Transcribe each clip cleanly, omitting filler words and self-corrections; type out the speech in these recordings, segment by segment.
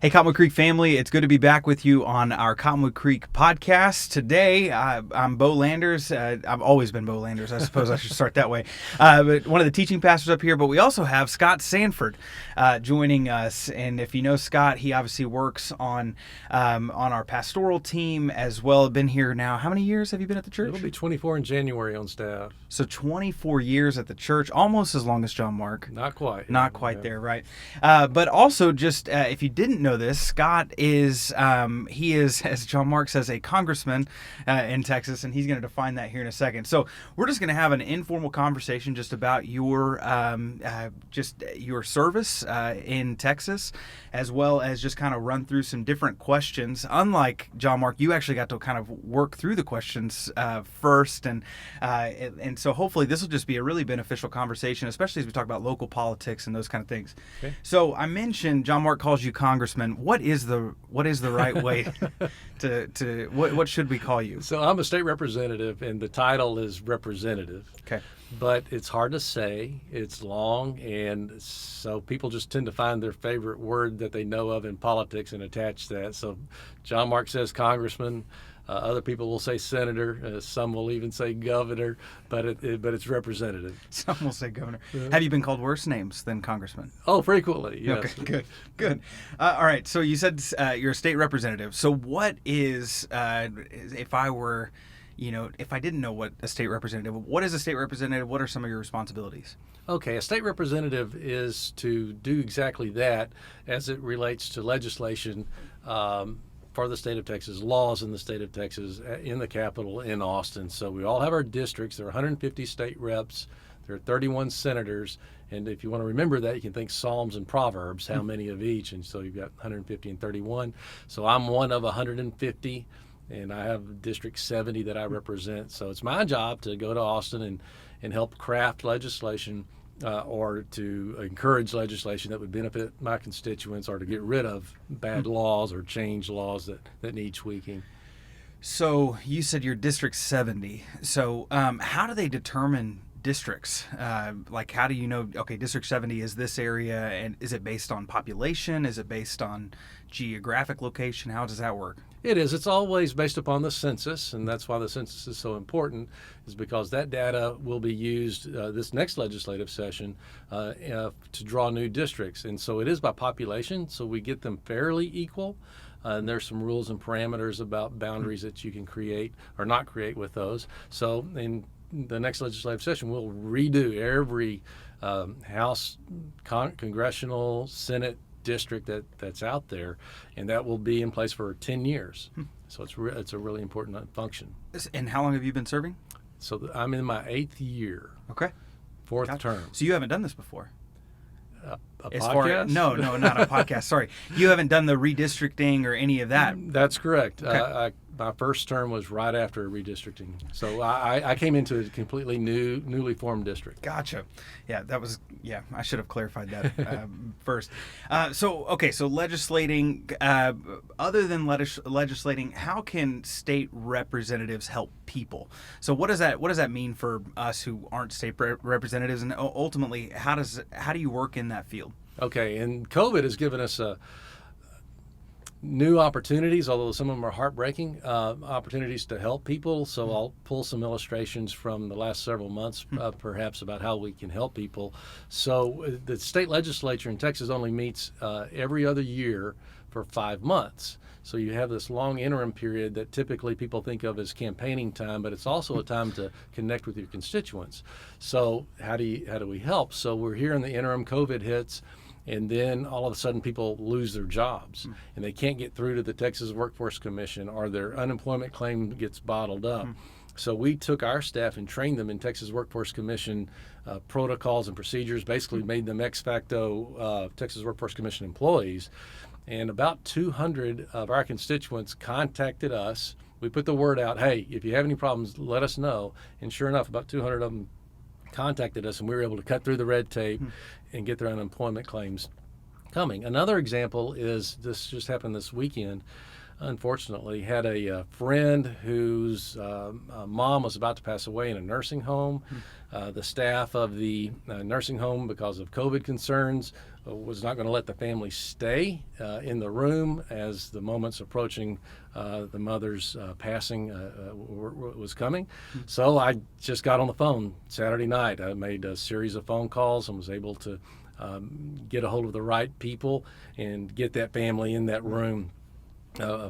Hey, Cottonwood Creek family, it's good to be back with you on our Cottonwood Creek podcast. Today, I'm Beau Landers. I've always been Beau Landers. I suppose I should start that way. But one of the teaching pastors up here, but we also have Scott Sanford joining us. And if you know Scott, he obviously works on our pastoral team as well. Been here now. How many years have you been at the church? It'll be 24 in January on staff. So 24 years at the church, almost as long as John Mark. Not quite. Not quite there, right? But also, just if you didn't know this, Scott is he is, as John Mark says, a congressman in Texas, and he's going to define that here in a second. So we're just going to have an informal conversation just about your service in Texas, as well as just kind of run through some different questions. Unlike John Mark, you actually got to kind of work through the questions first, and so hopefully this will just be a really beneficial conversation, especially as we talk about local politics and those kind of things. Okay. So I mentioned John Mark calls you congressman. What is the right way to what should we call you? So I'm a state representative, and the title is representative. Okay. But it's hard to say. It's long, and so people just tend to find their favorite word that they know of in politics and attach that. So John Mark says congressman. Other people will say senator. Some will even say governor, but it's representative. Some will say governor. Have you been called worse names than congressman? Oh, frequently, yes. Okay, good. All right, so you said you're a state representative. So what is, if I were, if I didn't know what a state representative, what is a state representative? What are some of your responsibilities? Okay, a state representative is to do exactly that as it relates to legislation for the state of Texas, laws in the state of Texas, in the capital, in Austin. So we all have our districts. There are 150 state reps. There are 31 senators. And if you want to remember that, you can think Psalms and Proverbs, how many of each. And so you've got 150 and 31. So I'm one of 150, and I have District 70 that I represent. So it's my job to go to Austin and help craft legislation or to encourage legislation that would benefit my constituents, or to get rid of bad laws or change laws that need tweaking. So you said you're District 70. So how do they determine districts? How do you know, okay, District 70 is this area, and is it based on population? Is it based on geographic location? How does that work? It is. It's always based upon the census, and that's why the census is so important, is because that data will be used this next legislative session to draw new districts. And so it is by population, so we get them fairly equal. And there's some rules and parameters about boundaries that you can create or not create with those. So in the next legislative session, we'll redo every House, Congressional, Senate district that's out there, and that will be in place for 10 years. So it's a really important function. And how long have you been serving? So I'm in my 8th year. Okay. Fourth term. So you haven't done this before? A podcast? No, not a podcast. Sorry. You haven't done the redistricting or any of that? That's correct. Okay. My first term was right after redistricting. So I came into a completely newly formed district. Gotcha. I should have clarified that first. So legislating, other than legislating, how can state representatives help people? So what does that mean for us who aren't state representatives, and ultimately, how do you work in that field? Okay, and COVID has given us new opportunities, although some of them are heartbreaking, opportunities to help people. So I'll pull some illustrations from the last several months, perhaps, about how we can help people. So the state legislature in Texas only meets every other year for 5 months. So you have this long interim period that typically people think of as campaigning time, but it's also a time to connect with your constituents. So how do we help? So we're here in the interim, COVID hits, and then all of a sudden people lose their jobs and they can't get through to the Texas Workforce Commission, or their unemployment claim gets bottled up. So we took our staff and trained them in Texas Workforce Commission protocols and procedures, basically made them ex facto Texas Workforce Commission employees. And about 200 of our constituents contacted us. We put the word out, hey, if you have any problems, let us know. And sure enough, about 200 of them contacted us, and we were able to cut through the red tape and get their unemployment claims coming. Another example is, this just happened this weekend, unfortunately, had a friend whose mom was about to pass away in a nursing home. The staff of the nursing home, because of COVID concerns, was not going to let the family stay in the room as the moments approaching the mother's passing was coming. So I just got on the phone Saturday night. I made a series of phone calls and was able to get a hold of the right people and get that family in that room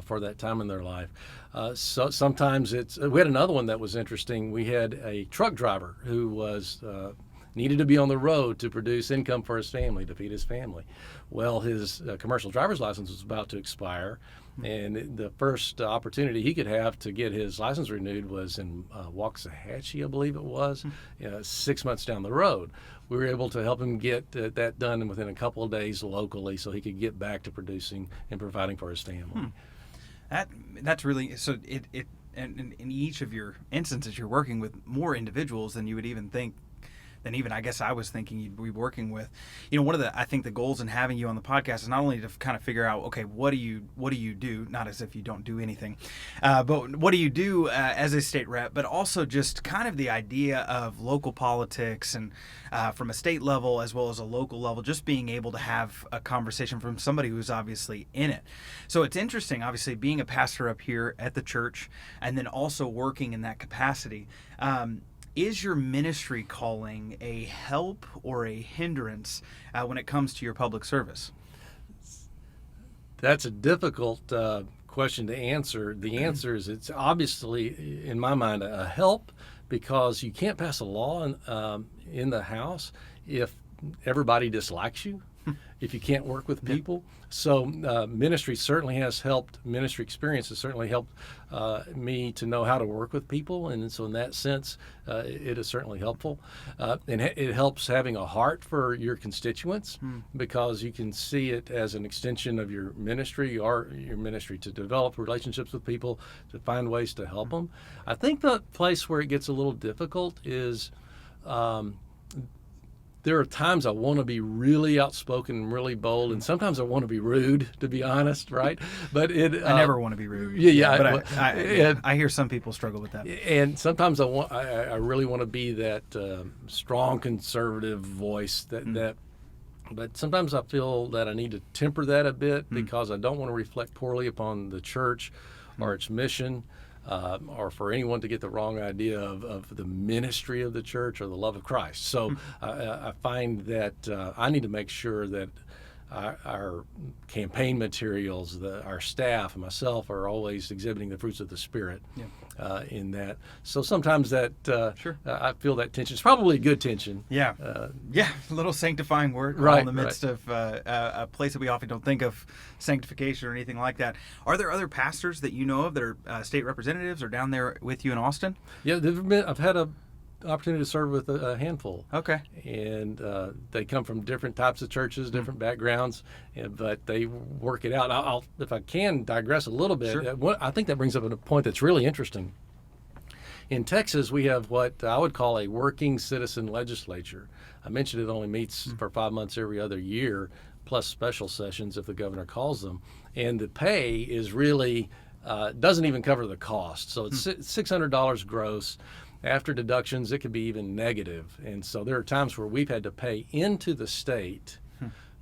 for that time in their life. So sometimes we had another one that was interesting. We had a truck driver who was needed to be on the road to produce income for his family, to feed his family. Well, his commercial driver's license was about to expire, and the first opportunity he could have to get his license renewed was in Waxahachie, I believe it was, 6 months down the road. We were able to help him get that done within a couple of days locally so he could get back to producing and providing for his family. That's really, so in each of your instances, you're working with more individuals than you would even think, than even I guess I was thinking you'd be working with. One of I think the goals in having you on the podcast is not only to kind of figure out, okay, what do you do, not as if you don't do anything, but what do you do as a state rep, but also just kind of the idea of local politics and from a state level as well as a local level, just being able to have a conversation from somebody who's obviously in it. So it's interesting, obviously, being a pastor up here at the church and then also working in that capacity. Is your ministry calling a help or a hindrance when it comes to your public service? That's a difficult question to answer. The answer is it's obviously, in my mind, a help, because you can't pass a law in the House if everybody dislikes you, if you can't work with people. So ministry certainly has helped. Ministry experience has certainly helped me to know how to work with people, and so in that sense, it is certainly helpful. And it helps having a heart for your constituents, because you can see it as an extension of your ministry, or your ministry to develop relationships with people, to find ways to help them. I think the place where it gets a little difficult is there are times I want to be really outspoken and really bold, and sometimes I want to be rude, to be honest, right? But I never want to be rude. Yeah, but I hear some people struggle with that. And sometimes I really want to be that strong conservative voice but sometimes I feel that I need to temper that a bit, because I don't want to reflect poorly upon the church or its mission. Or for anyone to get the wrong idea of the ministry of the church or the love of Christ. So I find that I need to make sure that our campaign materials, our staff and myself are always exhibiting the fruits of the Spirit in that. So sometimes that I feel that tension. It's probably a good tension. Yeah, a little sanctifying word in the midst of a place that we often don't think of sanctification or anything like that. Are there other pastors that you know of that are state representatives or down there with you in Austin? Yeah, I've had an opportunity to serve with a handful. Okay. And they come from different types of churches, different backgrounds, but they work it out. I'll if I can digress a little bit, I think that brings up a point that's really interesting. In Texas, we have what I would call a working citizen legislature. I mentioned it only meets for 5 months every other year, plus special sessions if the governor calls them. And the pay is really, doesn't even cover the cost. So it's $600 gross. After deductions, it could be even negative. And so there are times where we've had to pay into the state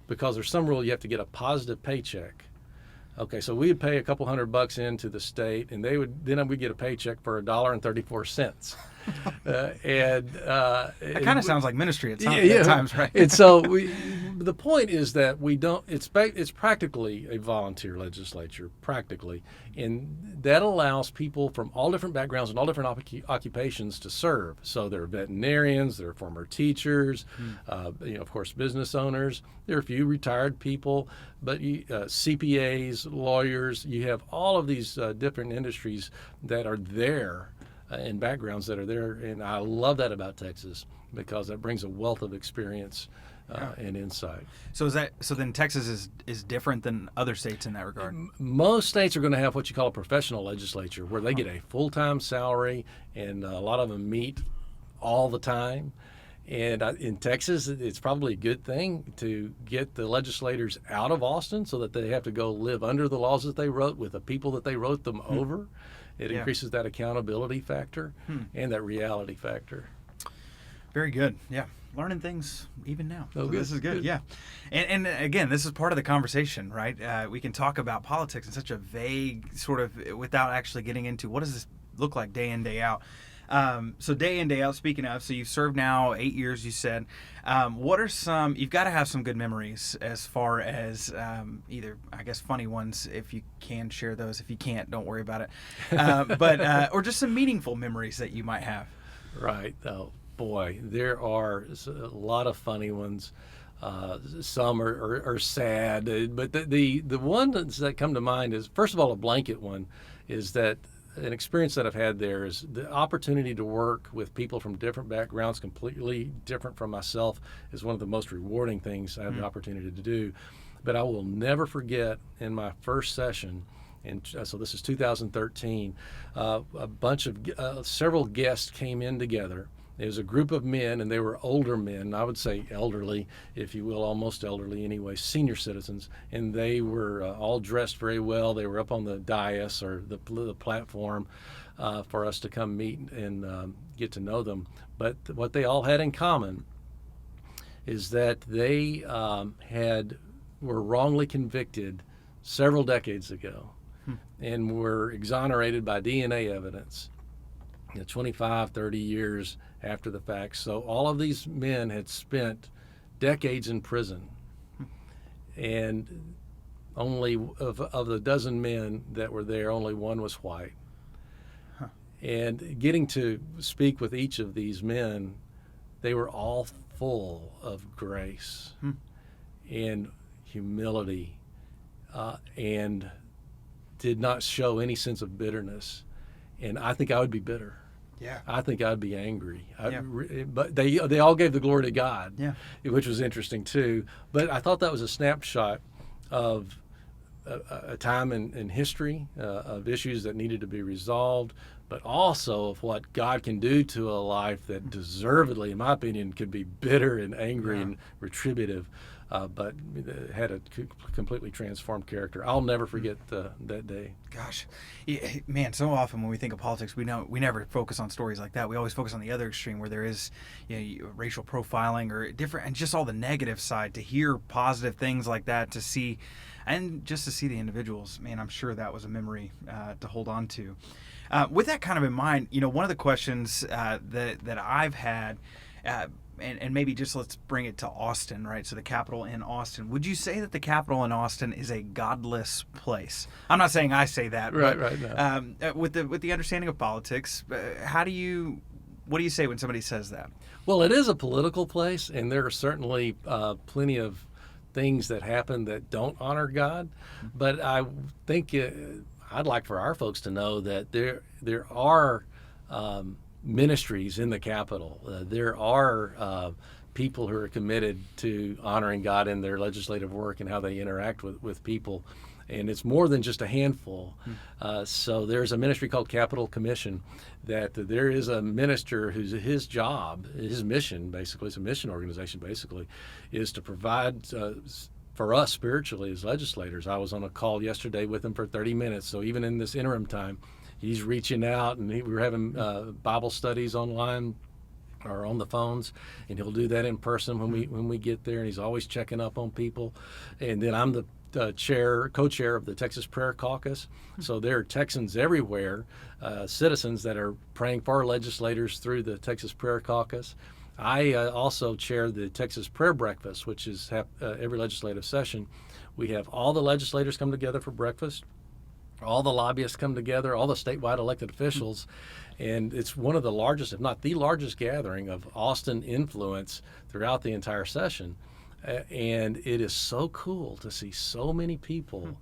because there's some rule you have to get a positive paycheck. Okay, so we would pay a couple $100 into the state, and then we'd get a paycheck for $1.34. It kind of sounds like ministry at times, right? And so the point is that we don't. It's practically a volunteer legislature, practically, and that allows people from all different backgrounds and all different occupations to serve. So there are veterinarians, there are former teachers, of course, business owners. There are a few retired people, but CPAs, lawyers. You have all of these different industries that are there. And backgrounds that are there, and I love that about Texas because that brings a wealth of experience and insight. So then Texas is different than other states in that regard? Most states are going to have what you call a professional legislature, where they get a full-time salary, and a lot of them meet all the time. And in Texas, it's probably a good thing to get the legislators out of Austin so that they have to go live under the laws that they wrote with the people that they wrote them over. It increases that accountability factor and that reality factor. Very good. Yeah. learning things even now. Oh, So good. this is good. Good. Yeah. And again, this is part of the conversation, right? We can talk about politics in such a vague sort of, without actually getting into what does this look like day in, day out. So day in, day out, speaking of, so you've served now 8 years, you said. What are you've got to have some good memories as far as either, I guess, funny ones, if you can share those. If you can't, don't worry about it. But or just some meaningful memories that you might have. Right. Oh, boy, there are a lot of funny ones. Some are sad, but the ones that come to mind is, first of all, a blanket one is that an experience that I've had there is the opportunity to work with people from different backgrounds, completely different from myself, is one of the most rewarding things I have the opportunity to do. But I will never forget in my first session, and so this is 2013, several guests came in together. It was a group of men, and they were older men. I would say elderly, if you will, almost elderly anyway, senior citizens. And they were all dressed very well. They were up on the dais or the platform for us to come meet and get to know them. But what they all had in common is that they were wrongly convicted several decades ago and were exonerated by DNA evidence 25, 30 years after the fact. So all of these men had spent decades in prison, and only of the dozen men that were there, only one was white. And getting to speak with each of these men, they were all full of grace and humility, and did not show any sense of bitterness. And I think I would be bitter. Yeah. I think I'd be angry. But they all gave the glory to God, which was interesting too. But I thought that was a snapshot of a time in history, of issues that needed to be resolved, but also of what God can do to a life that deservedly, in my opinion, could be bitter and angry and retributive. But had a completely transformed character. I'll never forget that day. Gosh, man! So often when we think of politics, we never focus on stories like that. We always focus on the other extreme, where there is, racial profiling or different, and just all the negative side. To hear positive things like that, to see, and just to see the individuals, man, I'm sure that was a memory to hold on to. With that kind of in mind, one of the questions that I've had. And maybe just let's bring it to Austin, right? So the Capitol in Austin. Would you say that the Capitol in Austin is a godless place? I'm not saying I say that, Right. No. With the understanding of politics, what do you say when somebody says that? Well, it is a political place, and there are certainly plenty of things that happen that don't honor God. But I think I'd like for our folks to know that there are ministries in the Capitol. There are people who are committed to honoring God in their legislative work and how they interact with people. And it's more than just a handful. So there's a ministry called Capitol Commission, that there is a minister whose his mission, basically, it's a mission organization, basically, is to provide for us spiritually as legislators. I was on a call yesterday with him for 30 minutes. So even in this interim time, he's reaching out, and we were having Bible studies online or on the phones, and he'll do that in person when we get there. And he's always checking up on people. And then I'm the co-chair of the Texas Prayer Caucus. So there are Texans everywhere, citizens that are praying for our legislators through the Texas Prayer Caucus. I also chair the Texas Prayer Breakfast, which is every legislative session. We have all the legislators come together for breakfast. All the lobbyists come together, all the statewide elected officials, and it's one of the largest, if not the largest, gathering of Austin influence throughout the entire session. And it is so cool to see so many people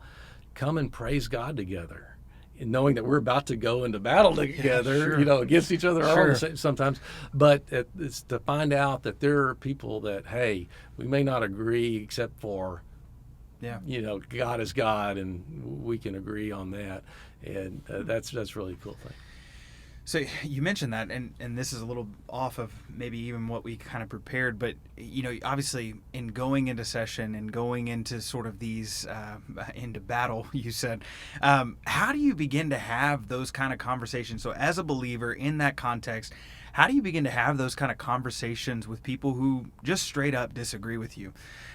come and praise God together, and knowing that we're about to go into battle together, against each other sometimes. But it's to find out that there are people that, hey, we may not agree except for God is God, and we can agree on that, and that's really a cool thing. So you mentioned that, and this is a little off of maybe even what we kind of prepared, but obviously in going into session and going into sort of these into battle, you said, how do you begin to have those kind of conversations? So as a believer in that context, how do you begin to have those kind of conversations with people who just straight up disagree with you?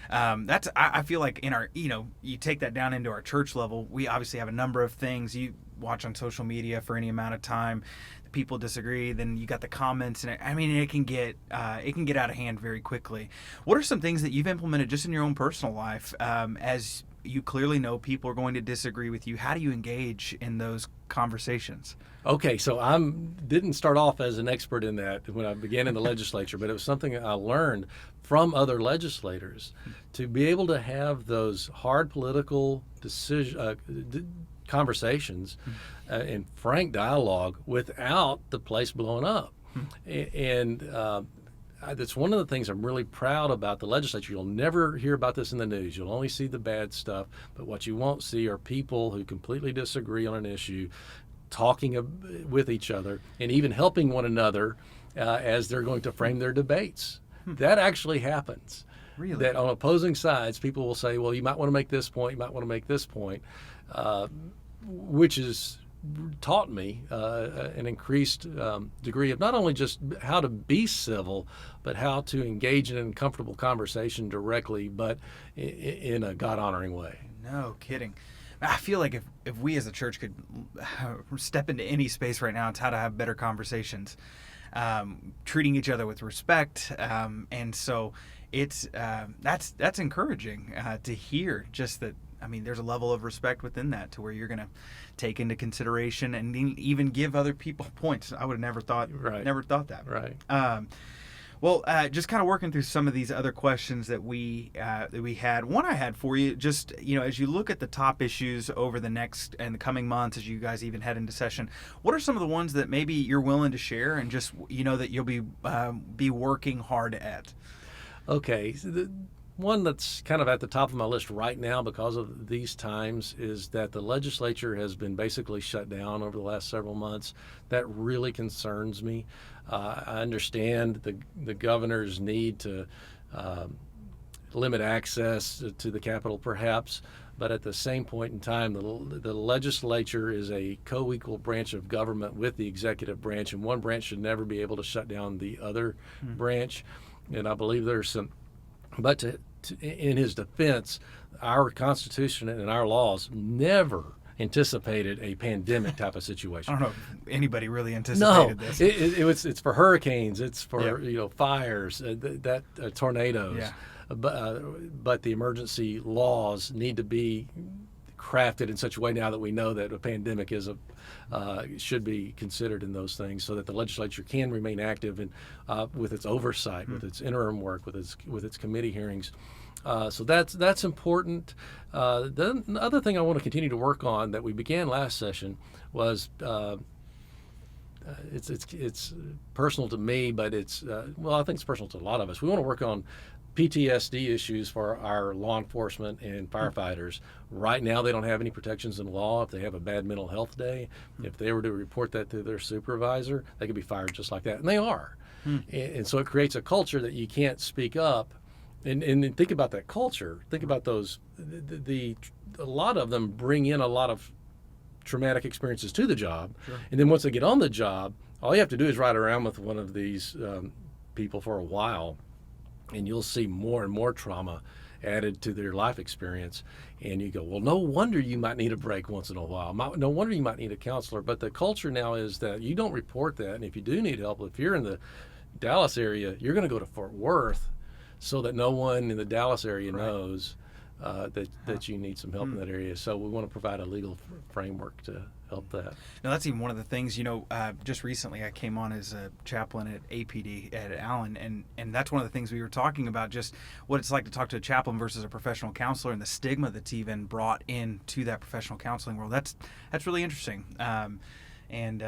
I feel like in our, you take that down into our church level. We obviously have a number of things you watch on social media for any amount of time. People disagree, then you got the comments, and it can get out of hand very quickly. What are some things that you've implemented just in your own personal life, as you clearly know people are going to disagree with you? How do you engage in those conversations? Okay, so I didn't start off as an expert in that when I began in the legislature, but it was something I learned from other legislators to be able to have those hard political conversations and frank dialogue without the place blowing up. And that's one of the things I'm really proud about the legislature. You'll never hear about this in the news. You'll only see the bad stuff. But what you won't see are people who completely disagree on an issue talking with each other and even helping one another as they're going to frame their debates. That actually happens. Really? That on opposing sides, people will say, well, you might want to make this point, you might want to make this point, which has taught me an increased degree of not only just how to be civil, but how to engage in an uncomfortable conversation directly, but in a God-honoring way. No kidding. I feel like if we as a church could step into any space right now, it's how to have better conversations, treating each other with respect, and so it's that's encouraging to hear. Just that, there's a level of respect within that to where you're going to take into consideration and even give other people points. I would have never thought that. Right. Well, just kind of working through some of these other questions that we had. One I had for you, just as you look at the top issues over the next and the coming months, as you guys even head into session, what are some of the ones that maybe you're willing to share and just that you'll be working hard at? Okay, so the one that's kind of at the top of my list right now because of these times is that the legislature has been basically shut down over the last several months. That really concerns me. I understand the governor's need to limit access to the Capitol perhaps, but at the same point in time, the legislature is a co-equal branch of government with the executive branch, and one branch should never be able to shut down the other branch. And I believe there's some, but in his defense, our Constitution and our laws never anticipated a pandemic type of situation. I don't know if anybody really anticipated this. It's for hurricanes, it's for fires, tornadoes. Yeah. But the emergency laws need to be crafted in such a way now that we know that a pandemic should be considered in those things, so that the legislature can remain active and with its oversight, with its interim work, with its committee hearings. So that's important. The other thing I want to continue to work on that we began last session was it's personal to me, but I think it's personal to a lot of us. We want to work on PTSD issues for our law enforcement and firefighters. Right now, they don't have any protections in law. If they have a bad mental health day, if they were to report that to their supervisor, they could be fired just like that, and they are. And so it creates a culture that you can't speak up. And think about that culture. Think about those. A lot of them bring in a lot of traumatic experiences to the job, and then once they get on the job, all you have to do is ride around with one of these people for a while, and you'll see more and more trauma added to their life experience. And you go, well, no wonder you might need a break once in a while. No wonder you might need a counselor. But the culture now is that you don't report that, and if you do need help, if you're in the Dallas area, you're going to go to Fort Worth, so that no one in the Dallas area knows that you need some help in that area. So we want to provide a legal framework to help that. Now, that's even one of the things, just recently I came on as a chaplain at APD at Allen, and that's one of the things we were talking about, just what it's like to talk to a chaplain versus a professional counselor and the stigma that's even brought into that professional counseling world. That's really interesting. And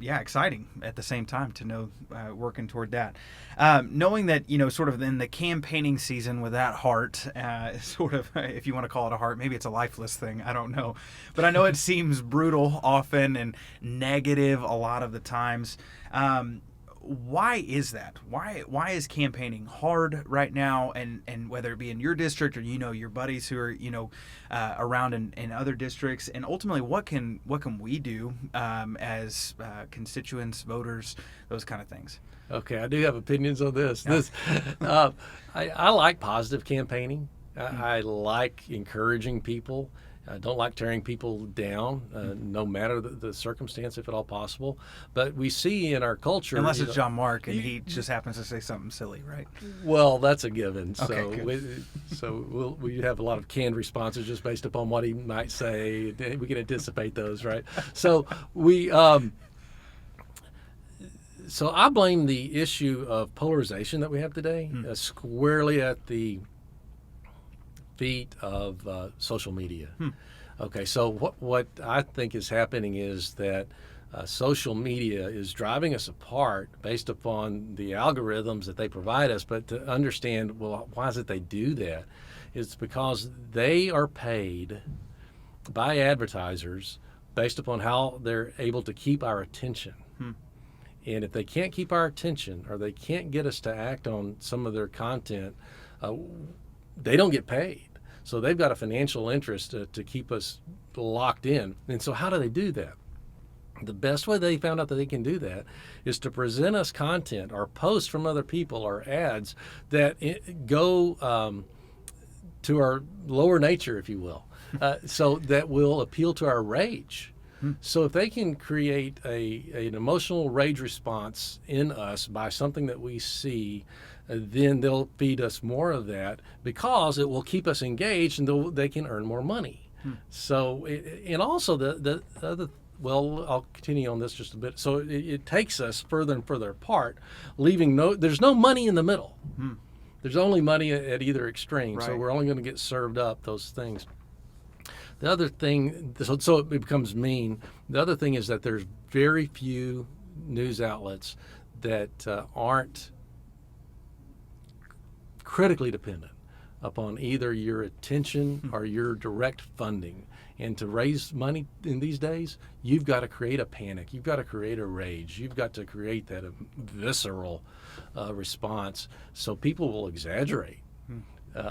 exciting at the same time to know working toward that. Knowing that, sort of in the campaigning season with that heart, sort of, if you want to call it a heart, maybe it's a lifeless thing, I don't know. But I know it seems brutal often and negative a lot of the times. Why is that? Why is campaigning hard right now? And whether it be in your district or your buddies who are around in other districts, and ultimately what can we do as constituents, voters, those kind of things? Okay, I do have opinions on this. I like positive campaigning. I like encouraging people. I don't like tearing people down, no matter the circumstance, if at all possible. But we see in our culture... Unless it's John Mark and he just happens to say something silly, right? Well, that's a given. Okay, we have a lot of canned responses just based upon what he might say. We can anticipate those, right? So So I blame the issue of polarization that we have today squarely at the feet of social media. Okay, so what I think is happening is that social media is driving us apart based upon the algorithms that they provide us. But to understand, well, why is it they do that? It's because they are paid by advertisers based upon how they're able to keep our attention. And if they can't keep our attention, or they can't get us to act on some of their content, they don't get paid. So they've got a financial interest to keep us locked in. And so how do they do that? The best way they found out that they can do that is to present us content or posts from other people or ads that go to our lower nature, if you will, so that will appeal to our rage. So if they can create an emotional rage response in us by something that we see, then they'll feed us more of that because it will keep us engaged and they can earn more money. So, and also the other, well, I'll continue on this just a bit. So it takes us further and further apart, there's no money in the middle. There's only money at either extreme. Right. So we're only going to get served up those things. The other thing, so it becomes mean. The other thing is that there's very few news outlets that aren't critically dependent upon either your attention or your direct funding. And to raise money in these days, you've got to create a panic. You've got to create a rage. You've got to create that visceral response so people will exaggerate.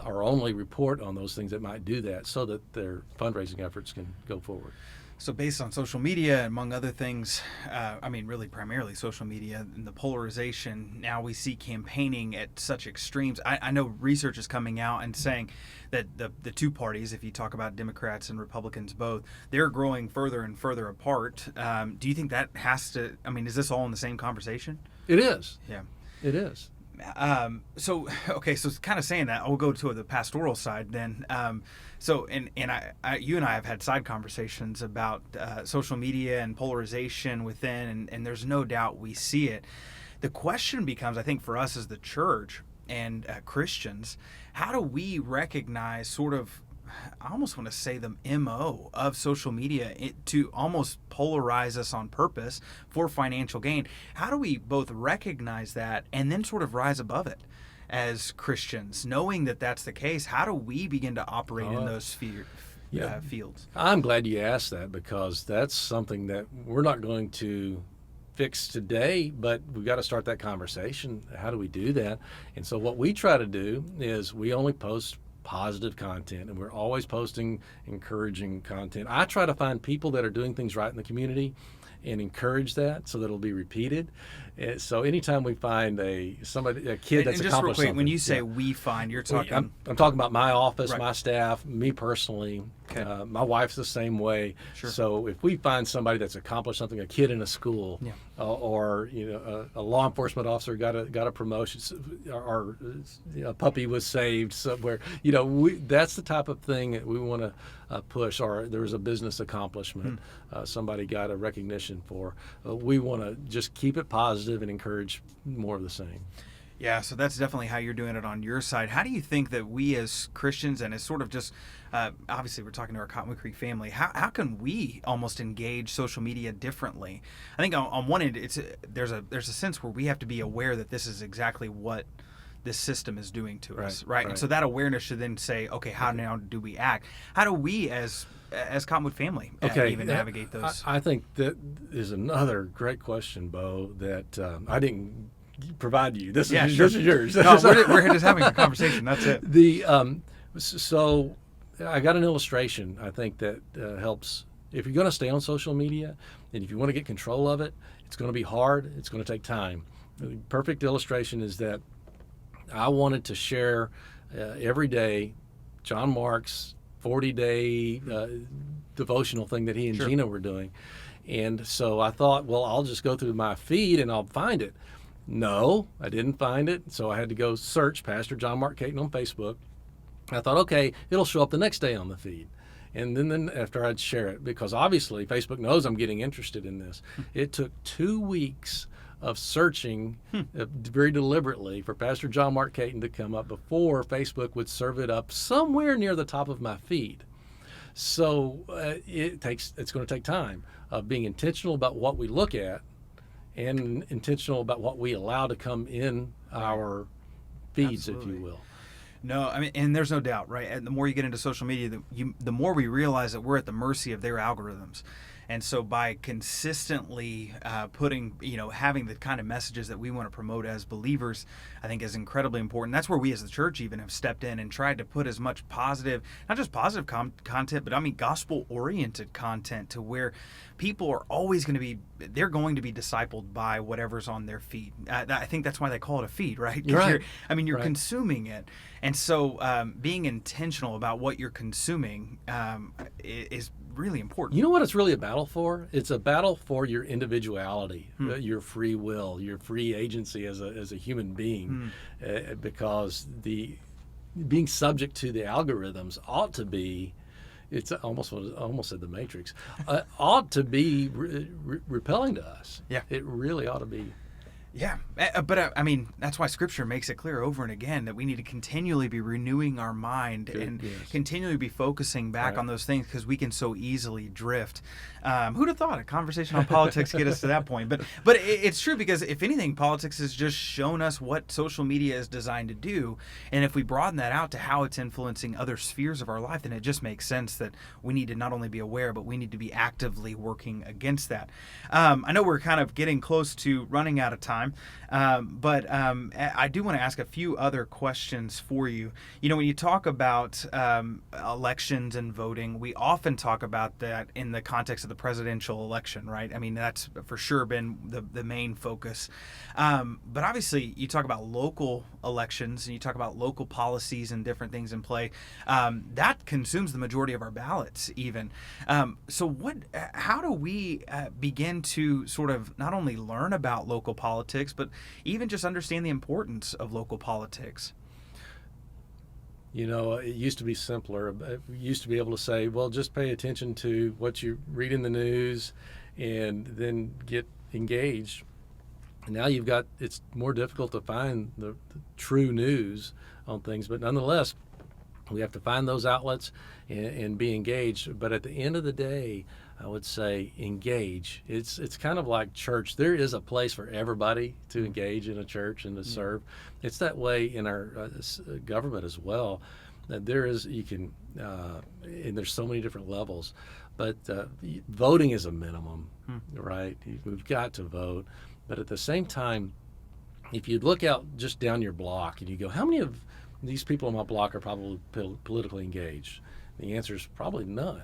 Or only report on those things that might do that so that their fundraising efforts can go forward. So based on social media, among other things, really primarily social media and the polarization, now we see campaigning at such extremes. I know research is coming out and saying that the two parties, if you talk about Democrats and Republicans both, they're growing further and further apart. Do you think that has to, is this all in the same conversation? It is. Yeah. It is. So kind of saying that, I'll go to the pastoral side then. You and I have had side conversations about social media and polarization within, and there's no doubt we see it. The question becomes, I think, for us as the church and Christians, how do we recognize sort of, I almost want to say the MO of social media to almost polarize us on purpose for financial gain? How do we both recognize that and then sort of rise above it as Christians, knowing that that's the case? How do we begin to operate in those fields? I'm glad you asked that, because that's something that we're not going to fix today, but we've got to start that conversation. How do we do that? And so what we try to do is we only post positive content, and we're always posting encouraging content. I try to find people that are doing things right in the community and encourage that so that it'll be repeated. So anytime we find a kid that's accomplished something. When you say we find, you're talking... I'm talking about my office, right. My staff, me personally. Okay. My wife's the same way. Sure. So if we find somebody that's accomplished something, a kid in a school, or a law enforcement officer got a promotion, or a puppy was saved somewhere, that's the type of thing that we want to push. Or there was a business accomplishment, somebody got a recognition for. We want to just keep it positive and encourage more of the same. Yeah, so that's definitely how you're doing it on your side. How do you think that we as Christians and as sort of just, obviously we're talking to our Cottonwood Creek family, how can we almost engage social media differently? I think on one end, there's a sense where we have to be aware that this is exactly what this system is doing to us, right? And so that awareness should then say, okay, how now do we act? How do we as Cottonwood family even navigate those? I think that is another great question, Beau, that I didn't provide you. This is yours. No, we're just having a conversation. That's it. So I got an illustration, I think, that helps. If you're going to stay on social media and if you want to get control of it, it's going to be hard. It's going to take time. The perfect illustration is that I wanted to share every day John Mark's 40-day devotional thing that he and Gina were doing. And so I thought, well, I'll just go through my feed and I'll find it. No, I didn't find it. So I had to go search Pastor John Mark Caton on Facebook. I thought, okay, it'll show up the next day on the feed. And then after I'd share it, because obviously Facebook knows I'm getting interested in this. It took 2 weeks of searching very deliberately for Pastor John Mark Caton to come up before Facebook would serve it up somewhere near the top of my feed. So it's going to take time of being intentional about what we look at and intentional about what we allow to come in our feeds, if you will. No, I mean, and there's no doubt, right? And the more you get into social media, the more we realize that we're at the mercy of their algorithms. And so by consistently putting, having the kind of messages that we want to promote as believers, I think is incredibly important. That's where we as the church even have stepped in and tried to put as much positive, not just positive content, but I mean gospel-oriented content to where people are always going to be, they're going to be discipled by whatever's on their feed. I think that's why they call it a feed, right? Right. You're consuming it. And so being intentional about what you're consuming is really important. You know what it's really a battle for? It's a battle for your individuality, your free will, your free agency as a human being, because being subject to the algorithms ought to be, it's almost said the Matrix, ought to be repelling to us. Yeah, it really ought to be. Yeah, but I mean, that's why Scripture makes it clear over and again that we need to continually be renewing our mind and continually be focusing back on those things, because we can so easily drift. Who'd have thought a conversation on politics get us to that point? But it's true, because if anything, politics has just shown us what social media is designed to do, and if we broaden that out to how it's influencing other spheres of our life, then it just makes sense that we need to not only be aware, but we need to be actively working against that. I know we're kind of getting close to running out of time. But I do want to ask a few other questions for you. When you talk about elections and voting, we often talk about that in the context of the presidential election, right? I mean, that's for sure been the main focus. But obviously, you talk about local elections and you talk about local policies and different things in play. That consumes the majority of our ballots, even. So how do we begin to sort of not only learn about local politics, but even just understand the importance of local politics? It used to be simpler. We used to be able to say, well, just pay attention to what you read in the news and then get engaged. And now it's more difficult to find the true news on things, but nonetheless, we have to find those outlets and be engaged. But at the end of the day, I would say engage. It's kind of like church. There is a place for everybody to engage in a church and to serve. It's that way in our government as well. That and there's so many different levels. But voting is a minimum, right? We've got to vote. But at the same time, if you look out just down your block and you go, how many of these people on my block are probably politically engaged? The answer is probably none.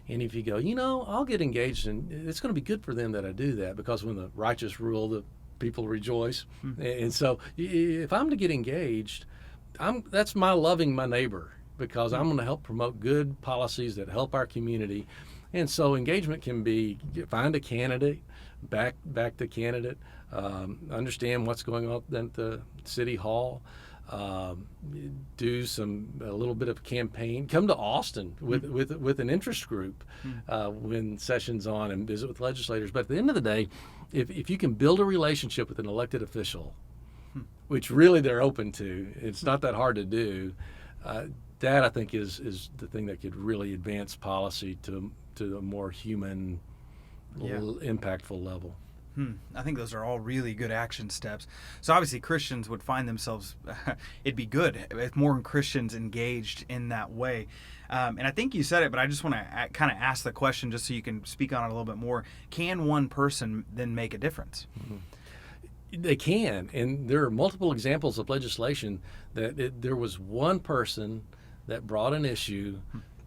And if you go, I'll get engaged, and it's going to be good for them that I do that, because when the righteous rule, the people rejoice. And so if I'm to get engaged, that's my loving my neighbor, because I'm going to help promote good policies that help our community. And so engagement can be find a candidate, back the candidate, understand what's going on at the city hall, do a little bit of campaign, come to Austin with an interest group when session's on, and visit with legislators. But at the end of the day, if you can build a relationship with an elected official, which really they're open to. It's not that hard to do. That I think is the thing that could really advance policy to a more human, impactful level. I think those are all really good action steps. So obviously Christians would find themselves, it'd be good if more Christians engaged in that way. And I think you said it, but I just want to kind of ask the question just so you can speak on it a little bit more. Can one person then make a difference? They can, and there are multiple examples of legislation that there was one person that brought an issue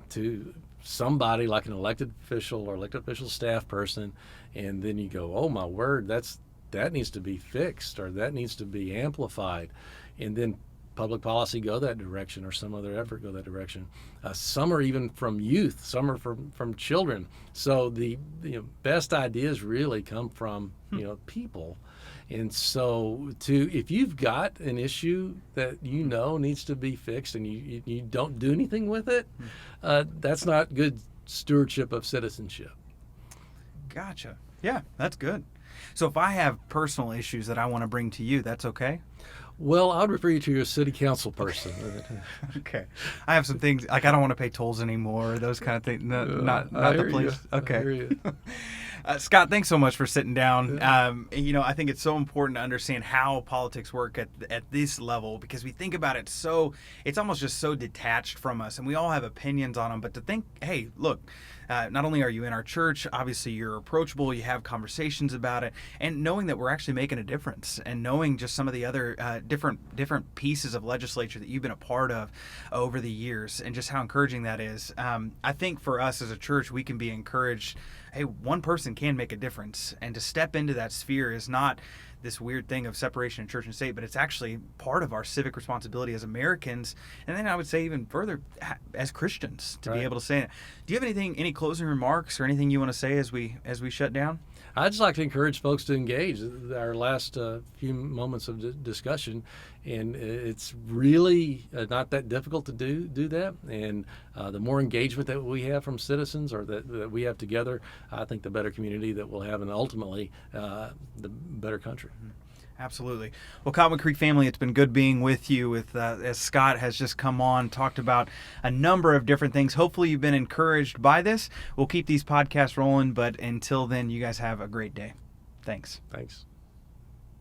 to somebody like an elected official or elected official staff person, and then you go, oh my word, that needs to be fixed, or that needs to be amplified, and then public policy go that direction, or some other effort go that direction. Some are even from youth, some are from children. So the best ideas really come from people. And so if you've got an issue that needs to be fixed and you don't do anything with it, that's not good stewardship of citizenship. Gotcha. Yeah, that's good. So if I have personal issues that I want to bring to you, that's okay? Well, I'd refer you to your city council person. Okay. I have some things, like I don't want to pay tolls anymore, those kind of things. Not the place. Okay. I hear you. Scott, thanks so much for sitting down. I think it's so important to understand how politics work at this level, because we think about it it's almost just so detached from us, and we all have opinions on them. But to think, hey, look, not only are you in our church, obviously you're approachable, you have conversations about it, and knowing that we're actually making a difference, and knowing just some of the other different pieces of legislature that you've been a part of over the years, and just how encouraging that is. I think for us as a church, we can be encouraged. Hey, one person can make a difference, and to step into that sphere is not this weird thing of separation of church and state, but it's actually part of our civic responsibility as Americans, and then I would say even further as Christians to be able to say it. Do you have any closing remarks or anything you want to say as we shut down? I'd just like to encourage folks to engage. Our last few moments of discussion, and it's really not that difficult to do that. And the more engagement that we have from citizens, or that we have together, I think the better community that we'll have, and ultimately the better country. Absolutely. Well, Cottonwood Creek family, it's been good being with you. As Scott has just come on, talked about a number of different things. Hopefully you've been encouraged by this. We'll keep these podcasts rolling, but until then, you guys have a great day. Thanks. Thanks.